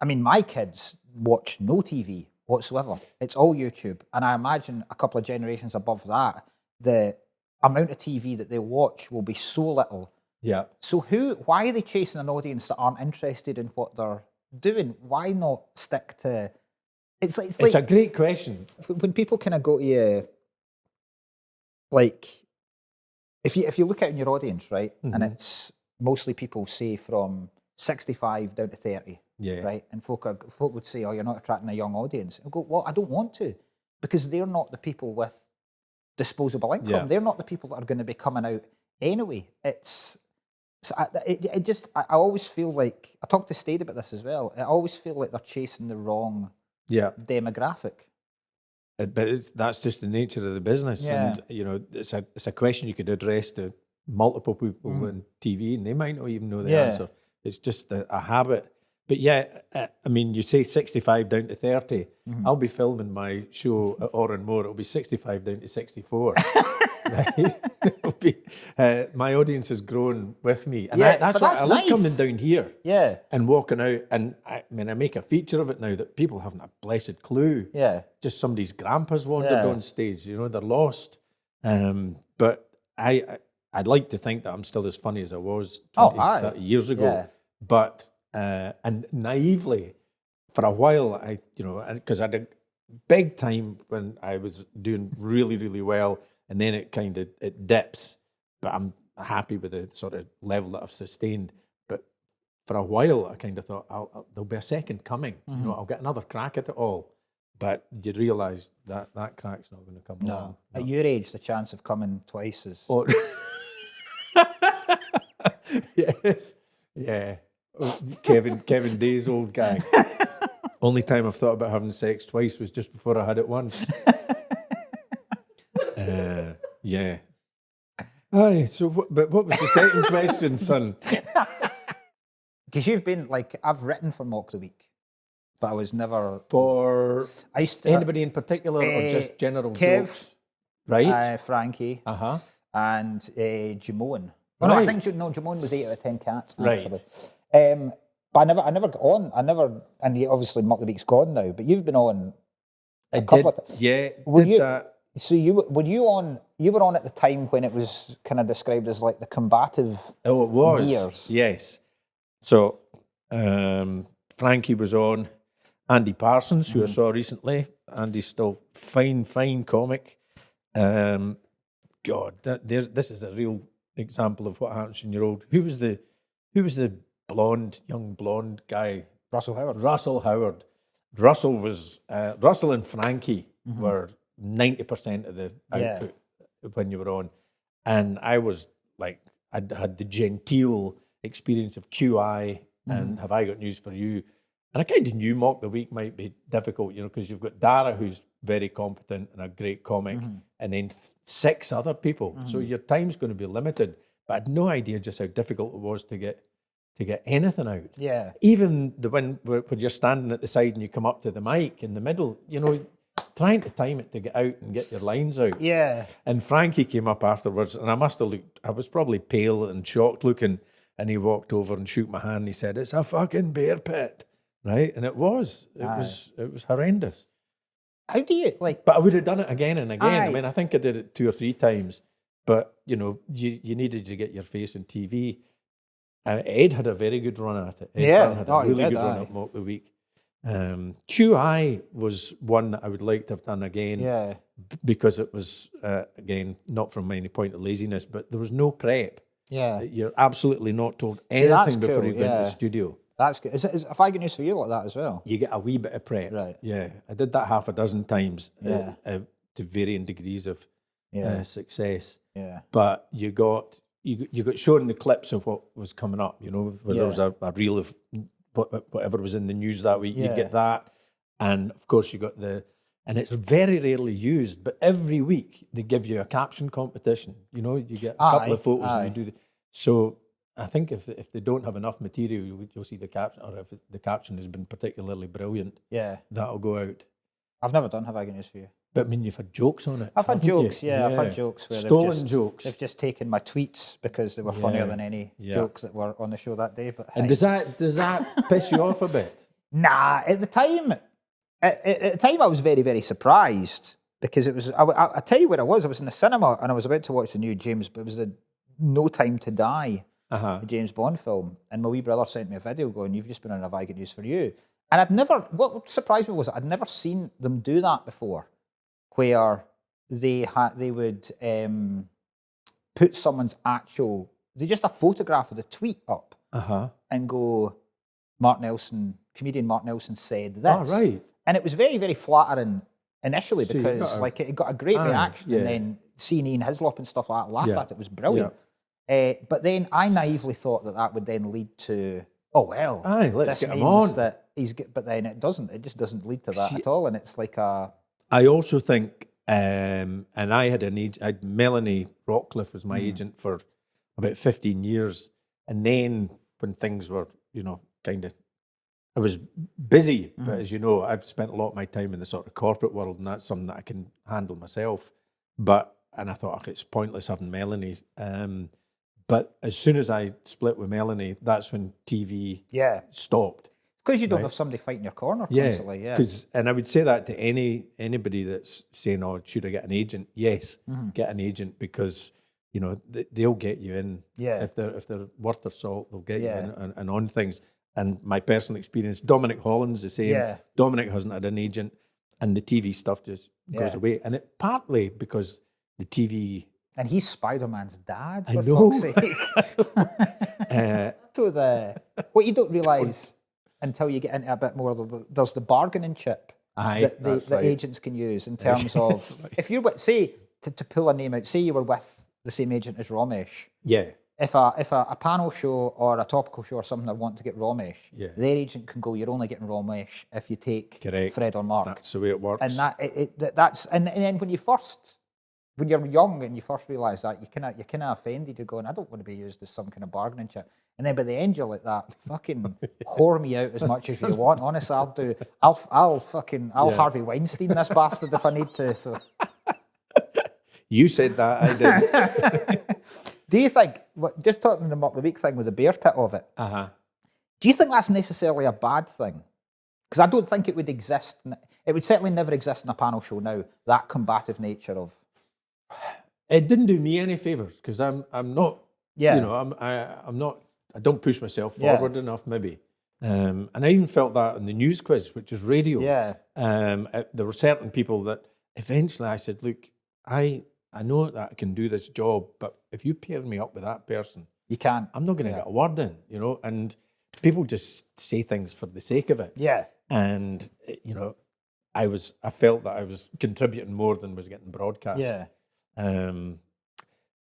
I mean, my kids watch no TV whatsoever. It's all YouTube. And I imagine a couple of generations above that, the amount of TV that they watch will be so little. Yeah. So why are they chasing an audience that aren't interested in what they're doing? Why not stick to... It's a great question. When people kind of go to you, like, if you look out in your audience, right, and it's mostly people, say, from 65 down to 30, right, and folk would say, oh, you're not attracting a young audience. I go, well, I don't want to, because they're not the people with disposable income. They're not the people that are going to be coming out anyway. So I always feel like, I talked to Stade about this as well, I always feel like they're chasing the wrong Yeah. demographic. But that's just the nature of the business. Yeah. And, it's a question you could address to multiple people on TV and they might not even know the answer. It's just a habit. But yeah, I mean, you say 65 down to 30. I'll be filming my show at Oranmore. It'll be 65 down to 64. Right? It'll be, my audience has grown with me. And that's why I love coming down here and walking out. And I make a feature of it now that people haven't a blessed clue. Yeah. Just somebody's grandpa's wandered on stage. They're lost. But I'd like to think that I'm still as funny as I was 20, 30 years ago. Yeah. But, and naively, for a while, because I had a big time when I was doing really, really well, and then it dips. But I'm happy with the sort of level that I've sustained. But for a while, I kind of thought, there'll be a second coming. I'll get another crack at it all. But you realise that crack's not going to come along. No. At your age, the chance of coming twice is... Oh. Yes. Yeah. Kevin Day's old gag. Only time I've thought about having sex twice was just before I had it once. Yeah. Aye, so what was the second question, son? Because you've been, I've written for Mock the Week, but I was never... For anybody in particular or just general Kev, jokes? Right. Frankie, and Jamone. Right. No, I think Jamone was 8 out of 10 cats. Actually. Right. But I never got on. And obviously Mock the Week's gone now. But you've been on a couple of times. Yeah. That. So you were on at the time when it was kind of described as like the combative. Oh, it was. Years. Yes. So Frankie was on. Andy Parsons, who I saw recently. Andy's still fine comic. God, this is a real example of what happens when you're old. Who was the young blonde guy? Russell Howard. Russell was Russell and Frankie were 90% of the output when you were on, and I was like, I'd had the genteel experience of QI and Have I Got News for You, and I kind of knew Mock the Week might be difficult, because you've got Dara, who's very competent and a great comic, and then 6 other people, so your time's going to be limited. But I had no idea just how difficult it was to get anything out. Yeah. Even when you're standing at the side and you come up to the mic in the middle, trying to time it to get out and get your lines out. Yeah. And Frankie came up afterwards, and I was probably pale and shocked looking, and he walked over and shook my hand and he said, "It's a fucking bear pit." Right? And it was. It was horrendous. How do you But I would have done it again and again. I mean, I think I did it 2 or 3 times. But, you needed to get your face on TV. Ed had a very good run at it. Ed had a really good run at Mock the Week. QI was one that I would like to have done again. Because it was, again, not from any point of laziness, but there was no prep. Yeah. You're absolutely not told anything before you go into the studio. That's good. If I get news for you like that as well? You get a wee bit of prep. Right. Yeah. I did that half a dozen times to varying degrees of success. Yeah. But you got shown the clips of what was coming up, where there was a reel of whatever was in the news that week. You get that. And of course you got and it's very rarely used, but every week they give you a caption competition. You get a couple of photos and you do so I think if they don't have enough material, you'll see the caption, or if the caption has been particularly brilliant, that'll go out. I've never done Have I Got News for You. But I mean, you've had jokes on it. I've had jokes, I've had jokes where stolen jokes. They've just taken my tweets because they were funnier than any jokes that were on the show that day. But and does that piss you off a bit? Nah, at the time I was very, very surprised because it was. I tell you where I was. I was in the cinema and I was about to watch the new James, but it was the No Time to Die, the James Bond film, and my wee brother sent me a video going, "You've just been on Have I Got News for You," and what surprised me was I'd never seen them do that before, where they would put someone's just a photograph of the tweet up and go, comedian Mark Nelson said this. Oh, right. And it was very, very flattering initially because it got a great reaction, and then seeing Ian Hislop and stuff like that laugh at it was brilliant. But then I naively thought that would then lead to, oh well, Aye, let's this get him means on. that he's good. But then it doesn't. It just doesn't lead to that at all. And it's like a I also think, and I had Melanie Rockcliffe was my agent for about 15 years. And then when things were, kind of, I was busy, but as you know, I've spent a lot of my time in the sort of corporate world, and that's something that I can handle myself. And I thought, okay, it's pointless having Melanie. But as soon as I split with Melanie, that's when TV stopped. because you don't have somebody fighting your corner constantly. Yeah. And I would say that to anybody that's saying, "Oh, should I get an agent?" Yes, get an agent, because they'll get you in. Yeah. If they're worth their salt, they'll get you in and on things. And my personal experience, Dominic Holland's the same. Yeah. Dominic hasn't had an agent, and the TV stuff just goes away. And it partly because the TV. And he's Spider-Man's dad, I for know. fuck's sake. What you don't realise until you get into a bit more, there's the bargaining chip that the agents can use in terms of, if you're say, to pull a name out, say you were with the same agent as Ramesh. Yeah. If a panel show or a topical show or something, I want to get Ramesh, Yeah. their agent can go, you're only getting Ramesh if you take Correct. Fred or Mark. That's the way it works. And that's and then when you're young and you first realise that, you're kind of offended. You're going, I don't want to be used as some kind of bargaining chip. And then by the end, you're like that. Fucking whore me out as much as you want. Honestly, I'll Harvey Weinstein this bastard if I need to. So. You said that, I did. Do you think, just talking about the week thing with the bear pit of it, do you think that's necessarily a bad thing? Because I don't think it would exist. It would certainly never exist in a panel show now, that combative nature of... It didn't do me any favours, because I'm not, Yeah. I'm not, I don't push myself forward enough, maybe. And I even felt that in the news quiz, which is radio. Yeah. There were certain people that eventually I said, look, I know that I can do this job, but if you pair me up with that person, You can't. I'm not going to get a word in, and people just say things for the sake of it. Yeah. And, I felt that I was contributing more than was getting broadcast. Yeah.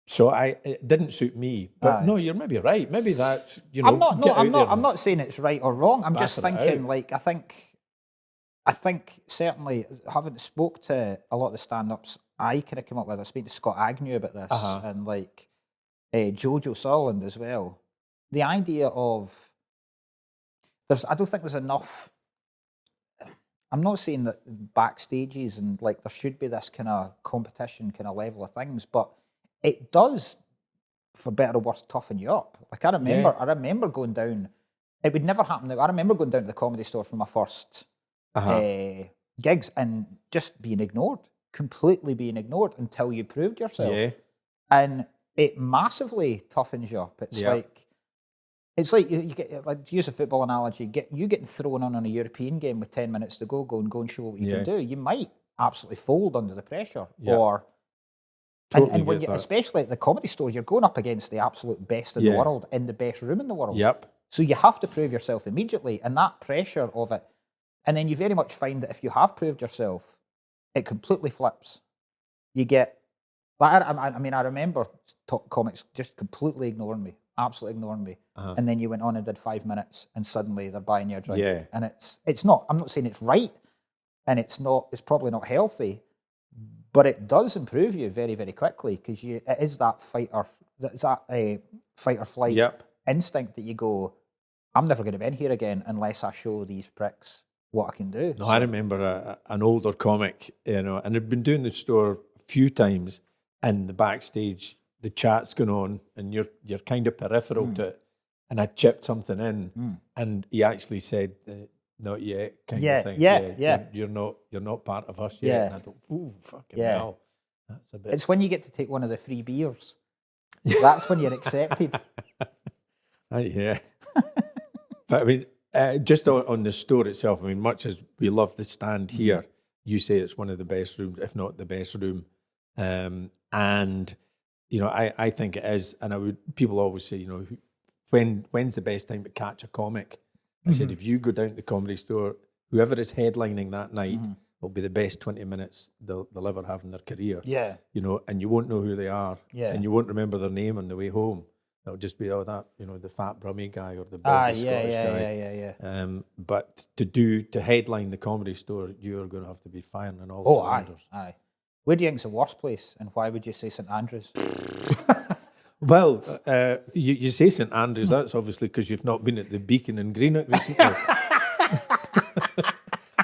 So it didn't suit me. But no, you're maybe right. Maybe that, I'm not saying it's right or wrong. I'm just thinking, like, I think certainly, having spoke to a lot of the stand-ups I kind of come up with, I speak to Scott Agnew about this, and like Jojo Sutherland as well. The idea of I don't think there's enough. I'm not saying that backstages and like there should be this kind of competition kind of level of things, but it does, for better or worse, toughen you up. Like I remember going down. It would never happen now. I remember going down to the Comedy Store for my first gigs and just being ignored, completely being ignored until you proved yourself. Yeah. And it massively toughens you up. It's like you get, like, to use a football analogy, you getting thrown on a European game with 10 minutes to go and show what you can do. You might absolutely fold under the pressure. Or totally and when you, especially at the Comedy Store, you're going up against the absolute best in the world in the best room in the world. Yep. So you have to prove yourself immediately, and that pressure of it. And then you very much find that if you have proved yourself, it completely flips. You get, I remember comics just completely ignoring me, absolutely ignoring me. And then you went on and did 5 minutes, and suddenly they're buying your drink. Yeah. And it's not, I'm not saying it's right, and it's probably not healthy, but it does improve you very, very quickly, because it is that fight or flight instinct that you go, I'm never going to be in here again unless I show these pricks what I can do. No, I remember an older comic, and I'd been doing the store a few times, and the backstage, the chat's going on, and you're kind of peripheral to it. And I chipped something in, and he actually said, "Not yet," kind of thing. Yeah. You're not part of us yet. And I thought, ooh, fucking hell, that's a bit. It's when you get to take one of the free beers. That's when you're accepted. Yeah. But I mean, just on the store itself, I mean, much as we love the stand here, you say it's one of the best rooms, if not the best room. And, I think it is. And people always say, when's the best time to catch a comic? I said, if you go down to the Comedy Store, whoever is headlining that night will be the best 20 minutes they'll ever have in their career. Yeah. You know, and you won't know who they are. Yeah. And you won't remember their name on the way home. It'll just be, oh, that, you know, the fat Brummie guy or the baldy Scottish guy. Yeah. But to headline the Comedy Store, you're going to have to be firing on all Oh, cylinders. aye. Where do you think's the worst place, and why would you say St Andrews? Well, you say St Andrews, that's obviously because you've not been at the Beacon in Greenock recently.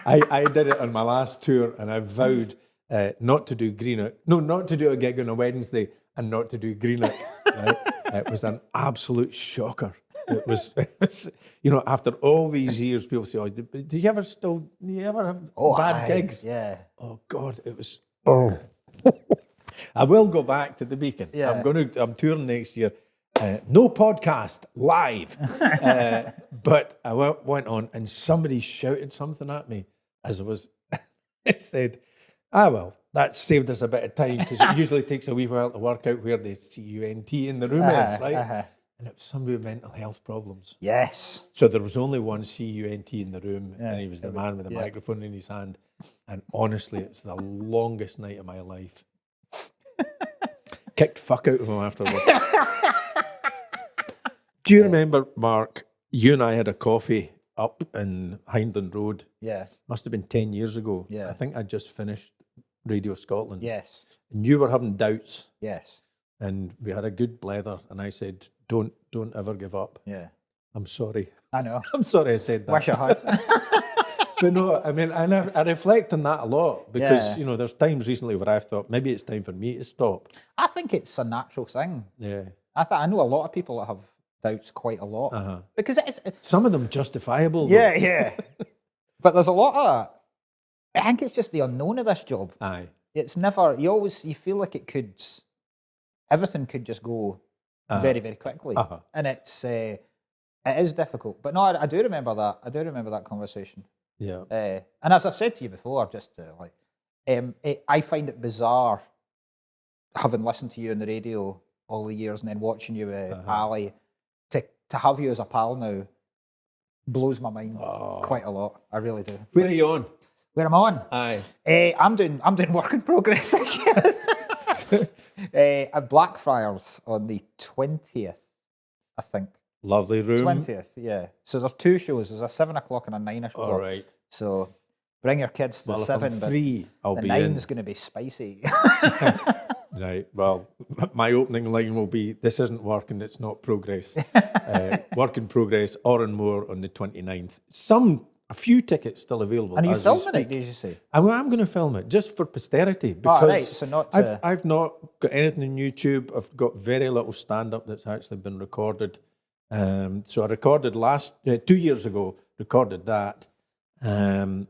I did it on my last tour, and I vowed not to do Greenock. No, not to do a gig on a Wednesday and not to do Greenock. Right? It was an absolute shocker. It was, you know, after all these years, people say, "Oh, do you ever have bad gigs?" Yeah. Oh God, it was. Oh, I will go back to the Beacon. Yeah. I'm touring next year. No podcast live, but I went on and somebody shouted something at me as I was. I said, well, that saved us a bit of time because it usually takes a wee while to work out where the CUNT in the room is, right? And it was somebody with mental health problems. Yes. So there was only one CUNT in the room, and he was the man with the microphone in his hand. And honestly, it's the longest night of my life. Kicked fuck out of him afterwards. Do you remember, Mark, you and I had a coffee up in Hindland Road? Yeah. Must have been 10 years ago. Yeah. I think I'd just finished Radio Scotland. Yes. And you were having doubts. Yes. And we had a good blether, and I said, don't ever give up. Yeah. I'm sorry. I know. I'm sorry I said that. Wish I had. But no, I mean, and I reflect on that a lot because, Yeah. you know, there's times recently where I've thought maybe it's time for me to stop. I think it's a natural thing. Yeah. I know a lot of people that have doubts quite a lot. Because it's... Some of them justifiable. Though. Yeah. But there's a lot of... I think it's just the unknown of this job. Aye. It's never... You feel like it could... Everything could just go very, very quickly. And it is difficult. But no, I do remember that. I do remember that conversation. Yeah. And as I've said to you before, I find it bizarre having listened to you on the radio all the years and then watching you with Ali, to have you as a pal now blows my mind quite a lot. I really do. Where are you on? Where I'm on? Aye. I'm doing work in progress this year. At Blackfriars on the 20th, I think. Lovely room. 20th, yeah. So there's two shows. There's a 7 o'clock and a 9 o'clock. All right. So bring your kids to the Well, 7, if I'm but free, I'll the be 9's going to be spicy. Right. Well, my opening line will be, this isn't work and it's not progress. Work in progress, Oranmore on the 29th. A few tickets still available. And are you as we filming it, speak. did you say? I'm going to film it just for posterity because Oh, right, so not to... I've not got anything on YouTube. I've got very little stand-up that's actually been recorded. So I recorded 2 years ago, recorded that, and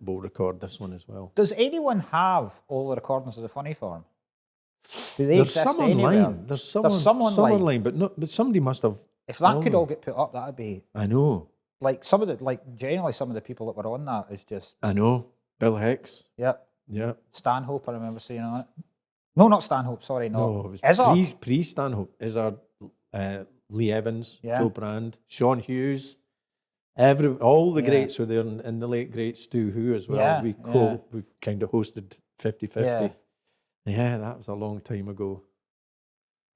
we'll record this one as well. Does anyone have all the recordings of the Funny Farm? Do they There's exist some anywhere? online. There's some online, but somebody must have. If that could all get put up, that'd be... I know. Generally some of the people that were on that is just... I know. Bill Hicks. Yep. Yeah. Stanhope, I remember seeing on it. No, not Stanhope, sorry, No, it was Izzard. pre-Stanhope. Izzard, Lee Evans, Yeah. Joe Brand, Sean Hughes. All the greats were there, and the late great Stu Hu as well. Yeah, We kind of hosted 50-50. Yeah, that was a long time ago.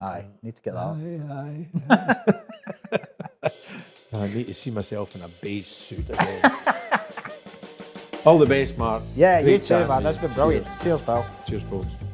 Aye, need to get that. Aye. I need to see myself in a beige suit again. All the best, Mark. Yeah, Great you too, chatting man. to That's you. been brilliant. Cheers, pal. Cheers, folks.